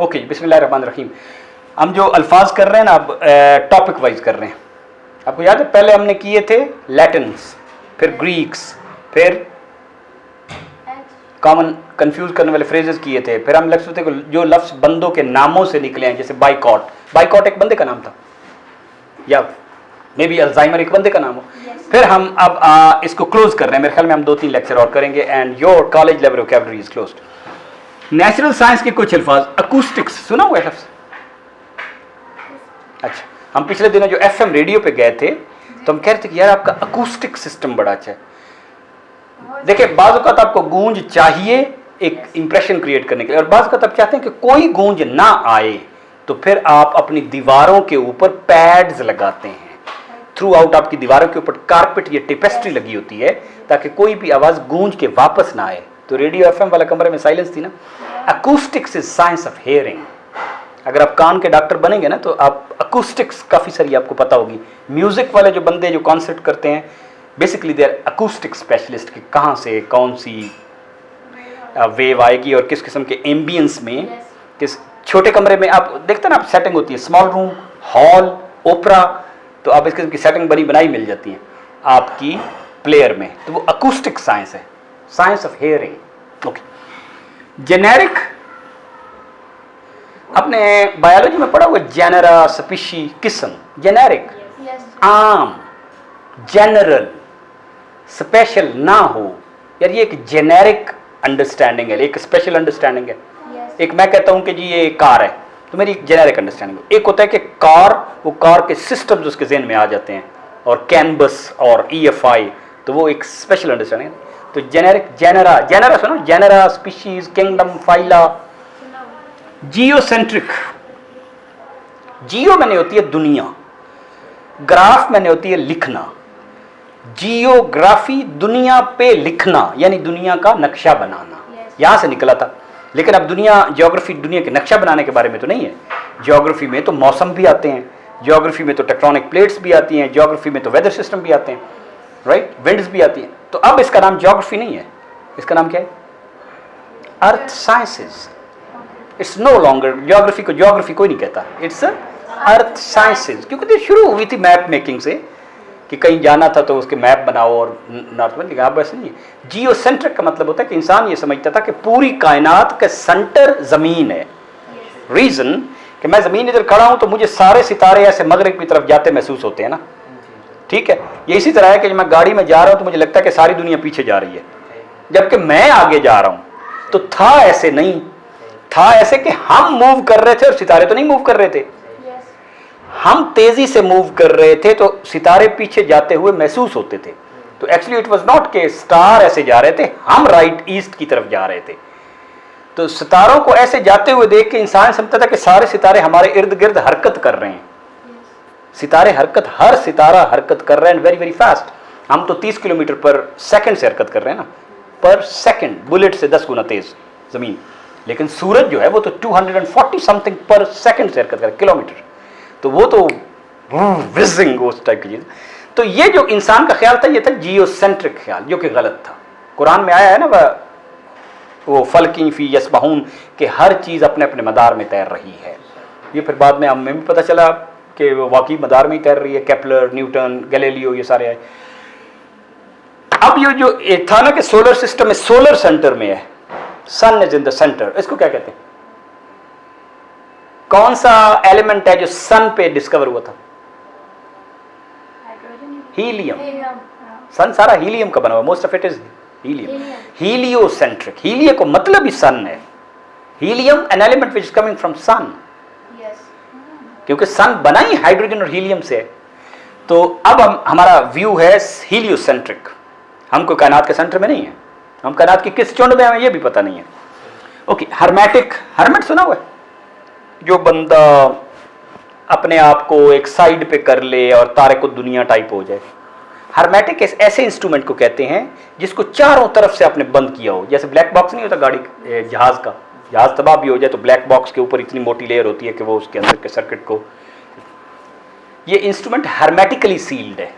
Okay, बिस्मिल्लाहिर्रहमानिर्रहीम। हम जो अल्फाज कर रहे हैं ना, अब टॉपिक वाइज कर रहे हैं। आपको याद है पहले हमने किए थे लैटिन्स, फिर ग्रीक्स, फिर कॉमन कंफ्यूज करने वाले फ्रेजेस किए थे, फिर हम लफ्ज़ थे जो लफ्ज़ बंदों के नामों से निकले हैं, जैसे बाइकॉट। बाइकॉट एक बंदे का नाम था, या मे बी अल्जाइमर एक बंदे का नाम हो। फिर हम अब इसको क्लोज कर रहे हैं। मेरे ख्याल में हम 2-3 लेक्चर और करेंगे and your college level vocabulary is closed. Natural science के कुछ अल्फाज, अकूस्टिक्स सुना हुआ है लफ्ज़? अच्छा, हम पिछले दिनों जो FM रेडियो पे गए थे तो हम कह रहे थे कि यार आपका अकूस्टिक सिस्टम बड़ा अच्छा है। देखिए, बाज़ औक़ात आपको गूंज चाहिए एक इंप्रेशन क्रिएट करने के लिए, और बाज़ औक़ात आप चाहते हैं कि कोई गूंज ना आए, तो फिर आप अपनी दीवारों के ऊपर पैड्स लगाते हैं। थ्रू आउट आपकी दीवारों के ऊपर कारपेट या टेपेस्ट्री लगी होती है ताकि कोई भी आवाज़ गूंज के वापस ना आए। तो रेडियो FM वाला कमरे में साइलेंस थी ना। Acoustics is science of hearing. अगर आप कान के डॉक्टर बनेंगे ना तो आप अकूस्टिक्स काफ़ी सारी आपको पता होगी। म्यूज़िक वाले जो बंदे जो कॉन्सर्ट करते हैं, basically they are acoustic specialist कि कहाँ से कौन सी वेव आएगी और किस किस्म के एम्बियंस में, किस छोटे कमरे में। आप देखते हैं ना, आप सेटिंग होती है स्मॉल रूम, हॉल, ओपरा, तो आप इस किस्म की सेटिंग बनी बनाई मिल जाती है आपकी प्लेयर में। तो वो अकूस्टिक साइंस है, science of hearing. Okay, generic आपने बायोलॉजी में पढ़ा हुआ, जेनरा, स्पीशी, किस्म। जेनेरिक आम, जनरल, स्पेशल ना हो। यार ये एक जेनेरिक अंडरस्टैंडिंग है, एक स्पेशल अंडरस्टैंडिंग है। एक मैं कहता हूं कि जी ये कार है, तो मेरी जेनेरिक अंडरस्टैंडिंग है। एक होता है कि कार, वो कार के सिस्टम्स उसके ज़हन में आ जाते हैं, और कैनबस और EFI, तो वो एक स्पेशल अंडरस्टैंडिंग है। तो जेनेरिक, जेनरा, जेनरा सुनो, genera, species, kingdom, phyla. Geocentric, geo मैंने होती है दुनिया, ग्राफ मैंने होती है लिखना। जियोग्राफी दुनिया पे लिखना, यानी दुनिया का नक्शा बनाना, यहां से निकला था। लेकिन अब दुनिया, ज्योग्राफी दुनिया के नक्शा बनाने के बारे में तो नहीं है। ज्योग्राफी में तो मौसम भी आते हैं, ज्योग्राफी में तो टेक्टोनिक प्लेट्स भी आती हैं, ज्योग्राफी में तो वेदर सिस्टम भी आते हैं, राइट, विंड्स भी आती हैं। तो अब इसका नाम ज्योग्राफी नहीं है, इसका नाम क्या है? Earth sciences. It's no longer, geography को ज्योग्राफी कोई नहीं कहता, इट्स अर्थ साइंसेज। क्योंकि शुरू हुई थी मैप मेकिंग से कि कहीं जाना था तो उसके मैप बनाओ और नॉर्थ में। अब ऐसे नहीं है। जियोसेंट्रिक का मतलब होता है कि इंसान ये समझता था कि पूरी कायनात का सेंटर ज़मीन है। रीज़न कि मैं ज़मीन इधर खड़ा हूँ तो मुझे सारे सितारे ऐसे मगरिब की तरफ जाते महसूस होते हैं ना, ठीक है। ये इसी तरह है कि जब मैं गाड़ी में जा रहा हूँ तो मुझे लगता है कि सारी दुनिया पीछे जा रही है, जबकि मैं आगे जा रहा हूँ। तो था ऐसे नहीं, था ऐसे कि हम मूव कर रहे थे और सितारे तो नहीं मूव कर रहे थे। हम तेजी से मूव कर रहे थे तो सितारे पीछे जाते हुए महसूस होते थे। तो एक्चुअली इट वाज नॉट के स्टार ऐसे जा रहे थे, हम राइट ईस्ट की तरफ जा रहे थे। तो सितारों को ऐसे जाते हुए देख के इंसान समझता था कि सारे सितारे हमारे इर्द गिर्द हरकत कर रहे हैं। सितारे हरकत, हर सितारा हरकत कर रहे हैं वेरी वेरी फास्ट। हम तो 30 किलोमीटर पर सेकंड से हरकत कर रहे हैं ना, पर सेकंड, बुलेट से 10 गुना तेज जमीन। लेकिन सूरज जो है वो तो 240 समथिंग पर सेकंड से हरकत कर, किलोमीटर। तो वो तो विजिंग उस टाइप की चीज। तो ये जो इंसान का ख्याल था, ये था जियोसेंट्रिक ख्याल, जो कि गलत था। कुरान में आया है ना वो फलकी फी यसबहून, कि हर चीज अपने अपने मदार में तैर रही है। ये फिर बाद में हमें भी पता चला कि वो वाकई मदार में ही तैर रही है। केपलर, न्यूटन, गैलीलियो, ये सारे आए। अब ये जो एक था ना कि सोलर सिस्टम में सोलर सेंटर में है, सन इज इन द सेंटर, इसको क्या कहते हैं? कौन सा एलिमेंट है जो सन पे डिस्कवर हुआ था? हीलियम। सन सारा हीलियम का बना हुआ, most of it is helium. Heliocentric, helio को मतलब ही सन है। Helium an element which is coming from sun, क्योंकि सन बना ही हाइड्रोजन और हीलियम से है। तो अब हमारा व्यू है हीलियोसेंट्रिक। हम कोई कायनात के सेंटर में नहीं है, हम कायनात की किस चुंड में हमें ये भी पता नहीं है। ओके, हर्मेटिक, हर्मेट सुना हुआ है? जो बंदा अपने आप को एक साइड पे कर ले और तारे को दुनिया टाइप हो जाए। हर्मेटिक ऐसे इंस्ट्रूमेंट को कहते हैं जिसको चारों तरफ से आपने बंद किया हो। जैसे ब्लैक बॉक्स नहीं होता गाड़ी, जहाज का, जहाज तबाह भी हो जाए तो ब्लैक बॉक्स के ऊपर इतनी मोटी लेयर होती है कि वो उसके अंदर के सर्किट को। ये इंस्ट्रूमेंट हर्मेटिकली सील्ड है,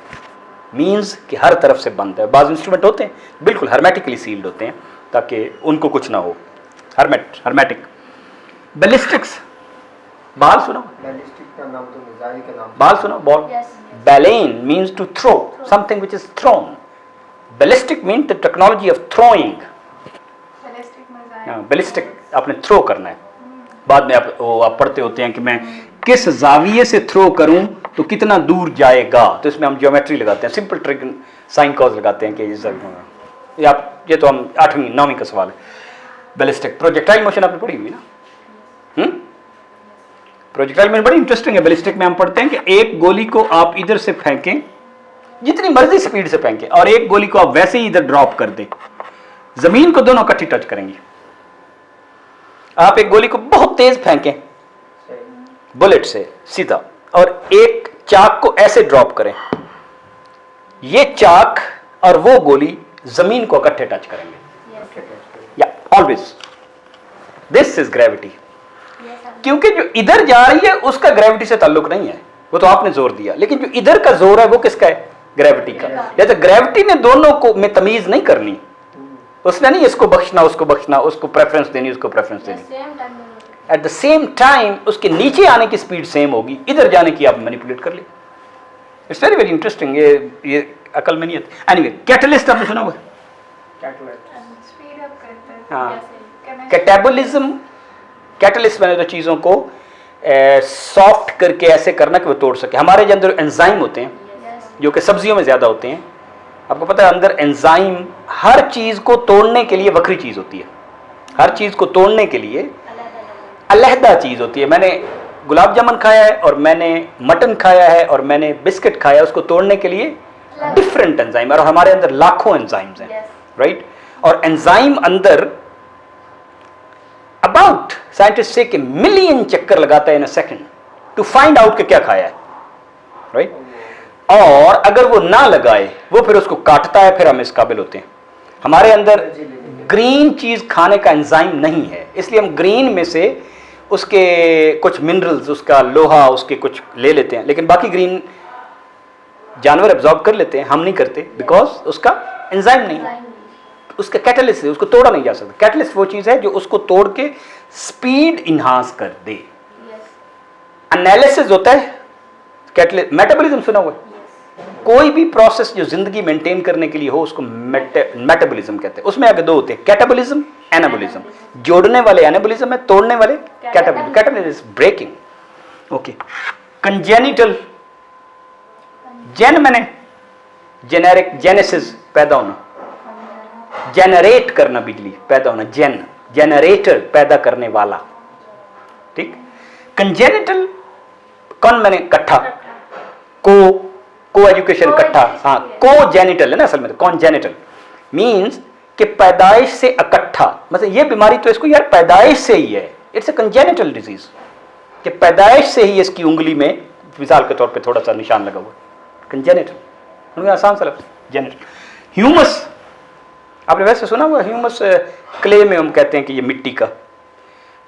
मीन्स कि हर तरफ से बंद है। बाज़ इंस्ट्रूमेंट होते हैं बिल्कुल हर्मेटिकली सील्ड होते हैं ताकि उनको कुछ ना हो। हर्मेटिक। बैलिस्टिक्स, बाल सुनो, बैलिस्टिक का नाम तो मिसाइल का नाम। बाल सुनो, बॉल। बैलेन means to throw something which is thrown. Ballistic means the technology of throwing. Ballistic आपने थ्रो करना है। बाद में आप पढ़ते होते हैं कि मैं किस जाविये से थ्रो करूं तो कितना दूर जाएगा, तो इसमें हम ज्योमेट्री लगाते हैं, सिंपल ट्रिक साइन कॉज लगाते हैं कि ये तो हम 8वीं 9वीं का सवाल है। बैलिस्टिक प्रोजेक्टाइल मोशन आपने पढ़ी हुई ना? प्रोजेक्टाइल मोशन बड़ी इंटरेस्टिंग है। बैलिस्टिक में हम पढ़ते हैं कि एक गोली को आप इधर से फेंकें, जितनी मर्जी स्पीड से फेंकें, और एक गोली को आप वैसे ही इधर ड्रॉप कर दें, जमीन को दोनों इकट्ठी टच करेंगे। आप एक गोली को बहुत तेज फेंकें बुलेट से सीधा, और एक चाक को ऐसे ड्रॉप करें, ये चाक और वो गोली जमीन को इकट्ठे टच करेंगे। या ऑलवेज दिस इज ग्रेविटी। क्योंकि जो इधर जा रही है उसका ग्रेविटी से ताल्लुक नहीं है, वो तो आपने जोर दिया, लेकिन जो इधर का जोर है वो किसका है? ग्रेविटी का। जैसे ग्रेविटी ने दोनों को में तमीज नहीं करनी, उसने नहीं इसको बख्शना उसको बख्शना, उसको प्रेफरेंस देनी उसको प्रेफरेंस देनी। एट द सेम टाइम उसके नीचे आने की स्पीड सेम होगी, इधर जाने की आप मैनिपुलेट कर ले। It's very very interesting. ये अकल में नहीं आता। एनीवे, कैटलिस्ट आपने सुना हुआ? कैटाबोलिज्म, कैटलिस्ट मैंने तो चीज़ों को सॉफ्ट करके ऐसे करना कि वो तोड़ सके। हमारे अंदर एंजाइम होते हैं जो कि सब्जियों में ज़्यादा होते हैं। आपको पता है अंदर एंजाइम हर चीज़ को तोड़ने के लिए वक्री चीज़ होती है, हर चीज़ को तोड़ने के लिए अलहदा चीज़ होती है। मैंने गुलाब जामुन खाया है और मैंने मटन खाया है और मैंने बिस्किट खाया है, उसको तोड़ने के लिए डिफरेंट एंजाइम, और हमारे अंदर लाखों एंजाइम्स हैं, राइट? और एंजाइम अंदर अबाउट साइंटिस्ट से कि मिलियन चक्कर लगाता है in a second to find out कि क्या खाया है, राइट? और अगर वो ना लगाए वो फिर उसको काटता है, फिर हम इस काबिल होते हैं। हमारे अंदर ग्रीन चीज खाने का एंजाइम नहीं है, इसलिए हम ग्रीन में से उसके कुछ मिनरल्स, उसका लोहा, उसके कुछ ले लेते हैं, लेकिन बाकी ग्रीन जानवर एब्जॉर्ब कर लेते हैं, हम नहीं करते, बिकॉज उसका एंजाइम नहीं है, उसका कैटलिस्ट है, उसको तोड़ा नहीं जा सकता। कैटलिस्ट वो चीज है जो उसको तोड़ के स्पीड इन्हांस कर दे। एनालिसिस होता है कैटलिस्ट। मेटाबॉलिज्म सुना हुआ है? कोई भी प्रोसेस जो जिंदगी मेंटेन करने के लिए हो उसको मेटाबॉलिज्म कहते हैं। उसमें आगे दो होते हैं, कैटाबॉलिज्म, एनाबॉलिज्म। जोड़ने वाले एनाबॉलिज्म है, तोड़ने वाले catabolism. Catabolism breaking. Okay, congenital, gen मैंने जेनेरिक, जेनेसिस पैदा होना, जेनरेट करना, बिजली पैदा होना, जेन जेनरेटर पैदा करने वाला, ठीक। कंजेनिटल कौन मैंने इकट्ठा, को एजुकेशन इकट्ठा, हाँ को जेनिटल है ना असल में। तो कौन जेनिटल मीन्स कि पैदाइश से इकट्ठा, मतलब ये बीमारी तो इसको यार पैदाइश से ही है, इट्स अ कंजेनिटल डिजीज, कि पैदाइश से ही इसकी उंगली में मिसाल के तौर पे थोड़ा सा निशान लगा हुआ, कंजेनिटल। उनका आसान सा लफ्ज़ जेनिटल। ह्यूमस आपने वैसे सुना हुआ, ह्यूमस क्ले में हम कहते हैं कि ये मिट्टी का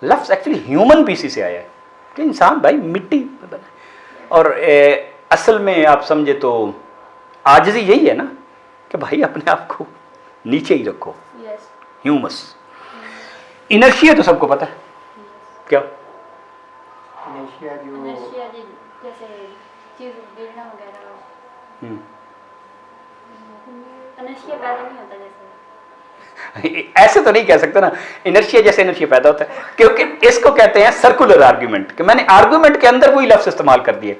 लफ्ज़ एक्चुअली ह्यूमन पीसी से आया है कि इंसान भाई मिट्टी बना। और असल में आप समझे तो आजिज़ी यही है ना कि भाई अपने आप को नीचे ही रखो। ह्यूमस। इनर्शिया तो सबको पता है क्या? इनर्शिया जो जैसे चीज गिरना वगैरह, इनर्शिया पैदा नहीं होता जैसे। ऐसे तो नहीं कह सकते ना इनर्शिया जैसे इनर्शिया पैदा होता है, क्योंकि इसको कहते हैं सर्कुलर आर्ग्यूमेंट, कि मैंने आर्ग्यूमेंट के अंदर वही लफ्ज़ इस्तेमाल कर दिए।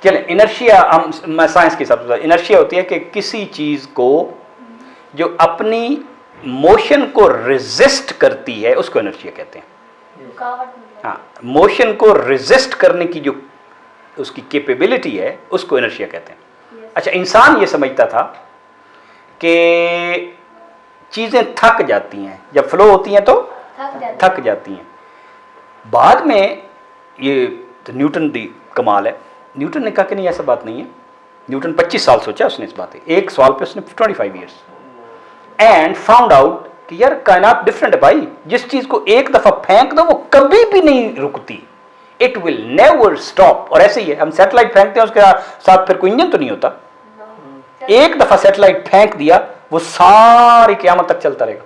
चले इनर्शिया, हम साइंस के हिसाब से इनर्शिया होती है कि किसी चीज को जो अपनी मोशन को रेजिस्ट करती है उसको इनर्शिया कहते हैं। हाँ, मोशन को रेजिस्ट करने की जो उसकी कैपेबिलिटी है उसको इनर्शिया कहते हैं। अच्छा, इंसान ये समझता था कि चीजें थक जाती हैं, जब फ्लो होती हैं तो थक जाती हैं। बाद में ये तो न्यूटन दी कमाल है, न्यूटन ने कहा कि नहीं ऐसा बात नहीं है। न्यूटन 25 साल सोचा उसने इस बात पे, एक सवाल पे उसने 25 ईयर्स, एंड फाउंड आउट कि यार कायनात डिफरेंट है भाई। जिस चीज को एक दफा फेंक दो वो कभी भी नहीं रुकती, इट विल नेवर स्टॉप। और ऐसे ही है, हम सैटेलाइट फेंकते हैं उसके साथ फिर कोई इंजन तो नहीं होता। एक दफा सैटेलाइट फेंक दिया वो सारी क़यामत तक चलता रहेगा,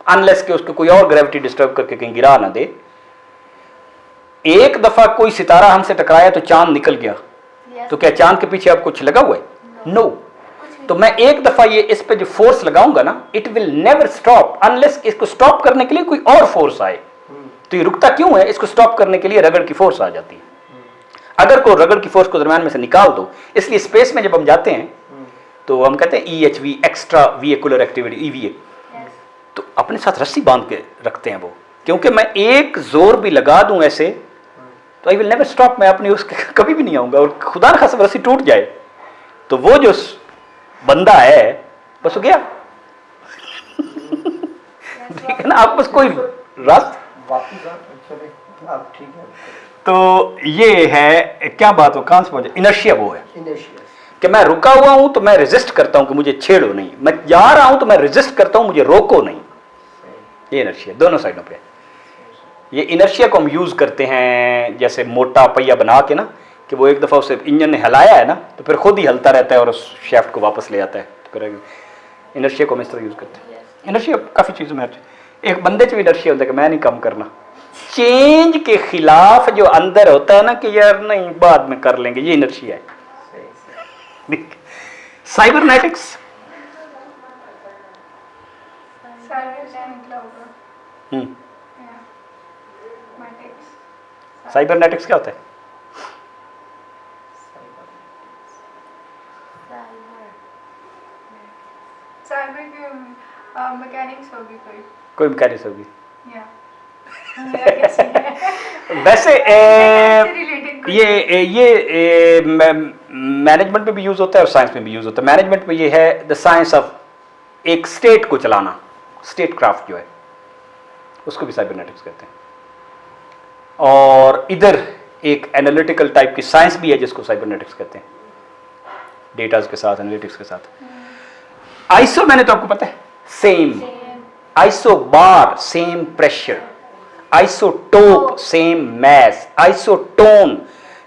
अनलेस कि उसको कोई और ग्रेविटी डिस्टर्ब करके कहीं गिरा ना दे। एक दफा कोई सितारा हमसे टकराया तो चांद निकल गया, तो क्या चांद के पीछे अब कुछ लगा हुआ है? नो। तो मैं एक दफा ये इस पे जो फोर्स लगाऊंगा ना, it will never stop unless इसको स्टॉप करने के लिए कोई और फोर्स आए। तो ये रुकता क्यों है? इसको स्टॉप करने के लिए रगड़ की फोर्स आ जाती है। अगर कोई रगड़ की फोर्स को दरम्यान में से निकाल दो, इसलिए स्पेस में जब हम जाते हैं तो हम कहते हैं EHV, extra vehicular activity, EVA। तो अपने साथ रस्सी बांध के रखते हैं वो, क्योंकि मैं एक जोर भी लगा दूं ऐसे तो आई विल नेवर स्टॉप, मैं अपनी उसके कभी भी नहीं आऊंगा। और खुदा न खासा रस्सी टूट जाए तो वो जो बंदा है बस हो गया। ठीक है ना, आप बस कोई रास्ता वापिस आप ठीक है। तो ये है, क्या बात हो, कहां से पहुंचे? इनर्शिया वो है इनर्शिया कि मैं रुका हुआ हूं तो मैं रेजिस्ट करता हूं कि मुझे छेड़ो नहीं, मैं जा रहा हूं तो मैं रेजिस्ट करता हूं मुझे रोको नहीं। ये इनर्शिया दोनों साइडों पे। ये इनर्शिया को हम यूज करते हैं जैसे मोटा पहिया बना के ना, कि वो एक दफा उसे इंजन ने हिलाया है ना तो फिर खुद ही हलता रहता है और उस शेफ्ट को वापस ले आता है। तो फिर इनर्शिया को हम इस तरह यूज करते हैं। इनर्शिया काफी चीजों में है। एक बंदे से भी इनर्शिया होता है कि मैं नहीं कम करना, चेंज के खिलाफ जो अंदर होता है ना कि यार नहीं बाद में कर लेंगे, ये इनर्शिया है। साइबरनेटिक्स, साइबरनेटिक्स क्या होता है? साइबर की मैकेनिक्स होगी कोई मैकेनिक्स होगी या वैसे related ये मैनेजमेंट में भी यूज होता है और साइंस में भी यूज होता है। मैनेजमेंट में ये है द साइंस ऑफ एक स्टेट को चलाना, स्टेट क्राफ्ट जो है उसको भी साइबरनेटिक्स कहते हैं। और इधर एक एनालिटिकल टाइप की साइंस भी है जिसको साइबरनेटिक्स कहते हैं, डेटाज के साथ, एनालिटिक्स के साथ। आइसो मैंने तो आपको पता है same, isobar same pressure, isotope same mass, isotone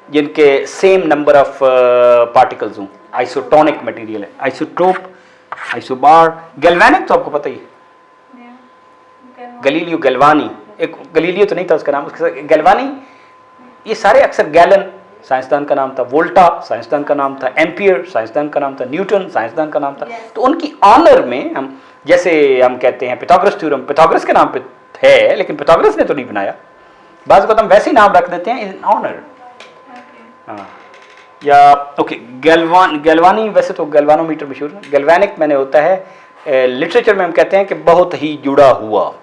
जिनके सेम नंबर ऑफ पार्टिकल्स हों, आइसोटोनिक मटेरियल है। आइसोटोप, आइसोबार, गैल्वेनिक तो आपको पता ही है, गलीलियो गैल्वानी, एक गलीलियो तो नहीं था उसका नाम, उसके गैल्वानी, ये सारे अक्सर गैलन साइंसदान का नाम था, वोल्टा साइंसदान का नाम था, एम्पियर साइंसदान का नाम था, न्यूटन साइंसदान का नाम था। तो उनकी ऑनर में हम, जैसे हम कहते हैं पिथागोरस थ्योरम पिथागोरस के नाम पे है, लेकिन पिथागोरस ने तो नहीं बनाया, बाज़ को हम वैसे ही नाम रख देते हैं इन ऑनर। हाँ, या ओके, गैल्वानी वैसे तो गैल्वानोमीटर मशहूर है, गैल्वेनिक मैंने होता है लिटरेचर में हम कहते हैं कि बहुत ही जुड़ा हुआ,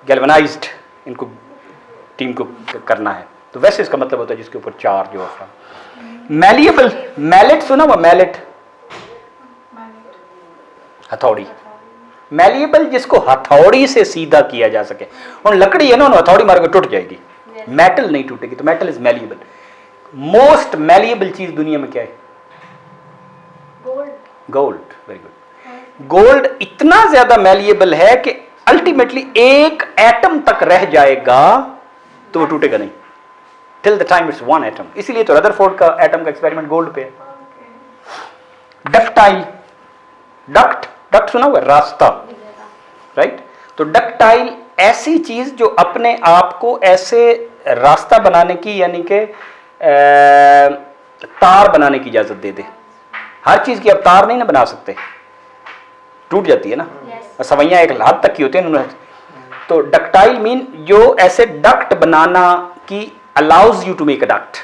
गैल्वनाइज्ड इनको टीम को करना है। तो वैसे इसका मतलब होता है जिसके ऊपर चार्ज हो। मैलिएबल, मैलेट सुना हुआ? मैलेट हथौड़ी, मैलिएबल जिसको हथौड़ी से सीधा किया जा सके। और लकड़ी है ना, हथौड़ी मार के टूट जाएगी, मेटल नहीं टूटेगी, तो metal is malleable. Most malleable चीज दुनिया में क्या है? गोल्ड। Very good. गोल्ड इतना ज्यादा मैलिएबल है कि अल्टीमेटली एक एटम तक रह जाएगा तो वो टूटेगा नहीं, till the time it's one atom. इसीलिए तो रदरफोर्ड का एटम का एक्सपेरिमेंट गोल्ड पे है। डक्टाइल, डक्ट सुना हुआ? रास्ता, राइट। तो डक्टाइल ऐसी चीज जो अपने आप को ऐसे रास्ता बनाने की, यानी कि तार बनाने की इजाजत दे दे। हर चीज की आप तार नहीं ना बना सकते, टूट जाती है ना, सवैयां एक हद तक की होती है। तो डक्टाइल मीन जो ऐसे डक्ट बनाना की allows you to make a duct।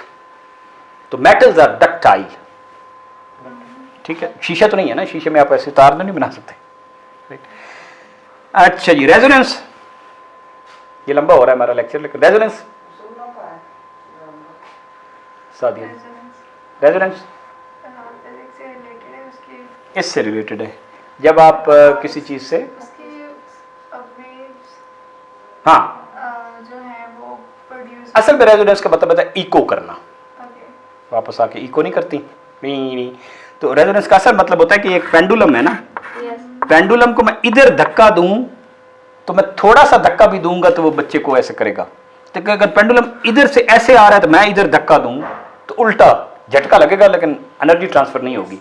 तो metals are ductile। ठीक है, शीशा तो नहीं है ना, शीशे में आप ऐसे तार नहीं बना सकते। अच्छा जी, रेजोनेंस, ये लंबा हो रहा है हमारा लेक्चर, लेकिन रेजोनेंस सादिया, रेजोनेंस इससे रिलेटेड है। जब आप किसी चीज से, हाँ, असल में रेजोनेंस का मतलब है इको करना, वापस आके इको नहीं करती, नहीं। तो रेजोनेंस का असल मतलब होता है कि एक पेंडुलम है ना, पेंडुलम को मैं इधर धक्का दूं तो मैं थोड़ा सा धक्का भी दूंगा तो वो बच्चे को ऐसे करेगा। तो अगर पेंडुलम इधर से ऐसे आ रहा है तो मैं इधर धक्का दूं तो उल्टा झटका लगेगा, लेकिन एनर्जी ट्रांसफर नहीं होगी।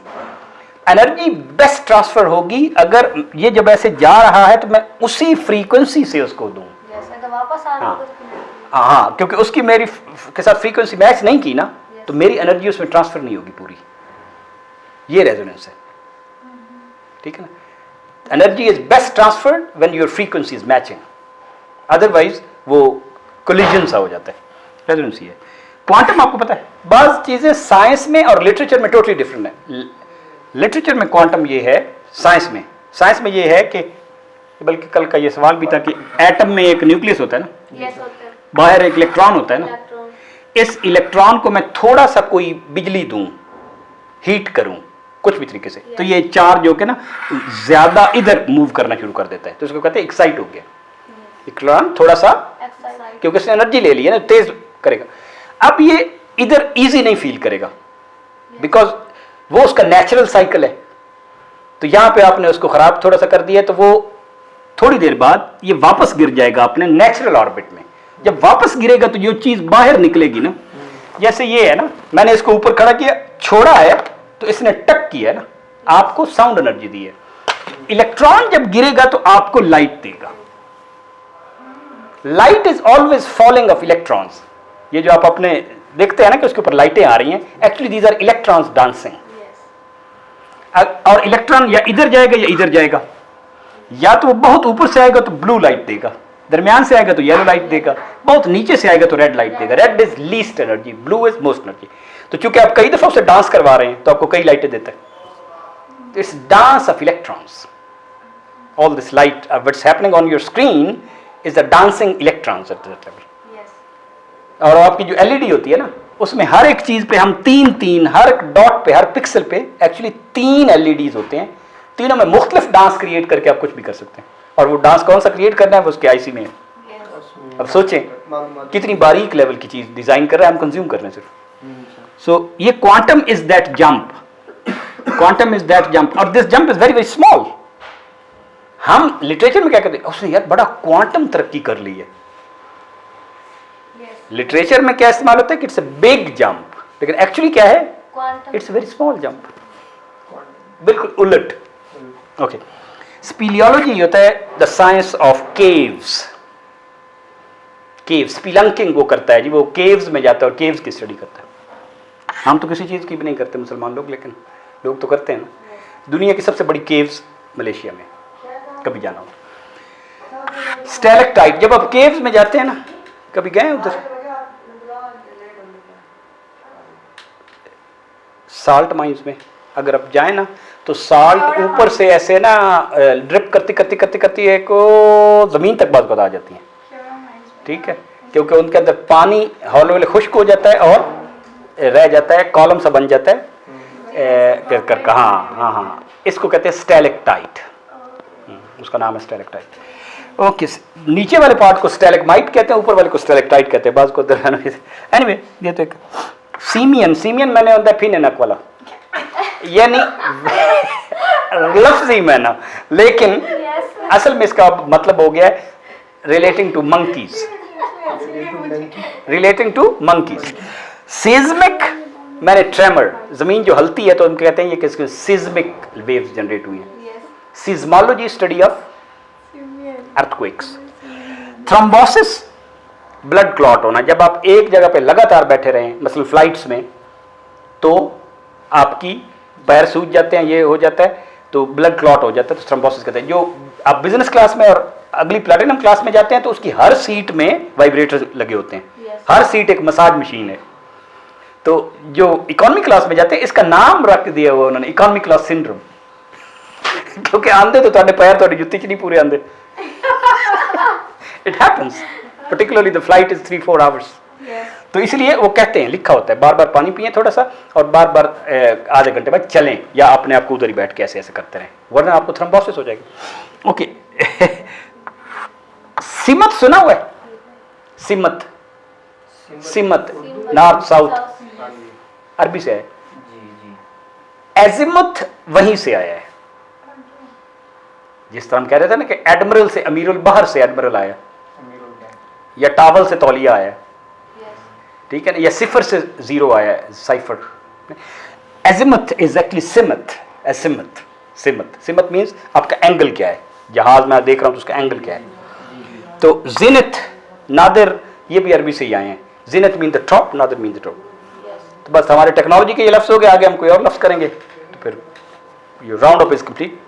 एनर्जी बेस्ट ट्रांसफर होगी अगर ये जब ऐसे जा रहा है तो मैं उसी फ्रीक्वेंसी से उसको दूं। जैसे तो वापस आ रहा हाँ। होगा तो फिर हाँ, क्योंकि उसकी मेरी के साथ फ्रीक्वेंसी मैच नहीं की ना, तो मेरी एनर्जी उसमें ट्रांसफर नहीं होगी पूरी। ये रेजोनेंस है, ठीक है ना। Energy is best transferred when your frequency is matching, otherwise वो कोलिजन सा हो जाता है। रेजोनेंस ये है। क्वांटम आपको पता है, बाज़ चीजें साइंस में और लिटरेचर में टोटली डिफरेंट है। लिटरेचर में क्वांटम ये है, साइंस में ये है कि, बल्कि कल का ये सवाल भी था कि एटम में एक न्यूक्लियस होता है ना, यस होता है बाहर एक इलेक्ट्रॉन होता है ना, इलेक्ट्रॉन। इस इलेक्ट्रॉन को मैं थोड़ा सा कोई बिजली दूं, हीट करूं कुछ भी तरीके से, तो ये चार्ज होकर ना ज्यादा इधर मूव करना शुरू कर देता है, तो इसको कहते हैं एक्साइट हो गया इलेक्ट्रॉन थोड़ा सा, एक्साइट क्योंकि इसने एनर्जी ले ली है ना, तेज करेगा। अब ये इधर इजी नहीं फील करेगा बिकॉज वो उसका नेचुरल साइकिल है। तो यहां पे आपने उसको खराब थोड़ा सा कर दिया, तो वो थोड़ी देर बाद ये वापस गिर जाएगा अपने नेचुरल ऑर्बिट में। जब वापस गिरेगा तो जो चीज बाहर निकलेगी ना, जैसे ये है ना, मैंने इसको ऊपर खड़ा किया, छोड़ा है तो इसने टक किया है ना, आपको साउंड एनर्जी दी है। इलेक्ट्रॉन जब गिरेगा तो आपको लाइट देगा। Light is always following of electrons. ये जो आप अपने देखते हैं ना कि उसके ऊपर लाइटें आ रही हैं, actually these are electrons dancing. और इलेक्ट्रॉन या इधर जाएगा या इधर जाएगा, या तो वो बहुत ऊपर से आएगा तो ब्लू लाइट देगा, दरमियान से आएगा तो येलो लाइट देगा, बहुत नीचे से आएगा तो रेड लाइट देगा। Red is least energy, blue is most energy. तो चूंकि आप कई दफा उसे डांस करवा रहे हैं तो आपको कई लाइटें देता है। It's dance of electrons. All this light what's happening on your screen is the dancing electrons at that level. Yes और आपकी जो एलईडी होती है ना, उसमें हर एक चीज पे हम तीन हर एक डॉट पे, हर पिक्सल पे एक्चुअली 3 एलईडीज होते हैं। तीनों में मुख्तलिफ डांस क्रिएट करके आप कुछ भी कर सकते हैं। और वो डांस कौन सा क्रिएट करना है, वो उसके आईसी में है। अब सोचें कितनी बारीक लेवल की चीज डिजाइन कर रहे हैं हम, कंज्यूम कर रहे हैं सिर्फ। सो ये quantum is that jump, quantum is that jump, और this jump is very very small. हम लिटरेचर में क्या कहते हैं, उसने यार बड़ा क्वांटम तरक्की कर ली है। लिटरेचर में क्या इस्तेमाल होता है कि इट्स अ बिग जंप, लेकिन एक्चुअली क्या है, quantum it's very small jump, बिल्कुल उलट। ओके, स्पीलियोलॉजी होता है the science of caves. Caves, spelunking वो करता है जी, वो केव्स में जाता है और केव्स की स्टडी करता है। हम तो किसी चीज़ की भी नहीं करते मुसलमान लोग, लेकिन लोग तो करते हैं ना। दुनिया की सबसे बड़ी केव्स मलेशिया में, कभी जाना हो। स्टैलेक्टाइट, जब आप केव्स में जाते हैं ना, कभी गए उधर? साल्ट माइंस में अगर आप जाए ना, तो साल्ट ऊपर से ऐसे ना ड्रिप करती करती करती करती एक जमीन तक बात आ जाती है, ठीक है, क्योंकि उनके अंदर पानी हौले हौले खुश्क हो जाता है और रह जाता है, कॉलम सा बन जाता है कर। हाँ, इसको कहते हैं स्टैलेक्टाइट, उसका नाम है स्टैलेक्टाइट। ओके, नीचे वाले पार्ट को स्टैलेग्माइट कहते हैं, ऊपर वाले को स्टैलेक्टाइट कहते हैं। बाज को एनीवे, ये तो एक सीमियन मैंने होता है फिर नक वाला, यानी लफ्जी मैना, लेकिन असल में इसका मतलब हो गया है relating to monkeys, relating to monkeys. Seismic मैंने ट्रेमर, जमीन जो हलती है तो उनको कहते हैं ये किसके सिज्मिक वेव्स जनरेट हुई हैं। Seismology study of earthquakes. Thrombosis, blood clot होना, जब आप एक जगह पे लगातार बैठे रहें, मतलब फ्लाइट्स में, तो आपकी पैर सूज जाते हैं, ये हो जाता है, तो ब्लड क्लॉट हो जाता है, तो थ्रोम्बोसिस कहते हैं। जो आप बिजनेस क्लास में और अगली प्लैटिनम क्लास में जाते हैं तो उसकी हर सीट में वाइब्रेटर लगे होते हैं, हर सीट एक मसाज मशीन है। तो जो इकोनॉमी क्लास में जाते हैं, इसका नाम रख दिया हुआ उन्होंने इकोनॉमी क्लास सिंड्रोम, क्योंकि आंदे तो तुहाडे पैर तुहाडी जुत्ती च नहीं पूरे आंदे। It happens, particularly the flight is 3-4 hours। तो इसलिए वो कहते हैं, लिखा होता है, बार बार पानी पिए थोड़ा सा और बार बार आधे घंटे बाद चलें, या अपने आप को उधर ही बैठ के ऐसे ऐसे करते रहें, वरना आपको थ्रोम्बोसिस हो जाएगी। ओके, सिमत सुना हुआ है? सिमत नॉर्थ साउथ अरबी से है। एजिमुथ वहीं से आया है, जिस तरह हम कह रहे थे ना कि एडमिरल से अमीरुल बहर से एडमिरल आया, या टावल से तौलिया आया, ठीक है ना, या सिफर से जीरो आया है, साइफर। एजिमुथ इज एक्चुअली सिमत, एसिमत, सिमत, सिमत मीन्स आपका एंगल क्या है, जहाज में देख रहा हूँ तो उसका एंगल क्या है। तो जिनत, नादिर, ये भी अरबी से ही आए हैं। Zenith mean the top, nadir mean the top. तो बस हमारे टेक्नोलॉजी के ये लफ्ज़ हो गए, आगे हम कोई और लफ्ज़ करेंगे तो फिर ये राउंड अप इज कंप्लीट।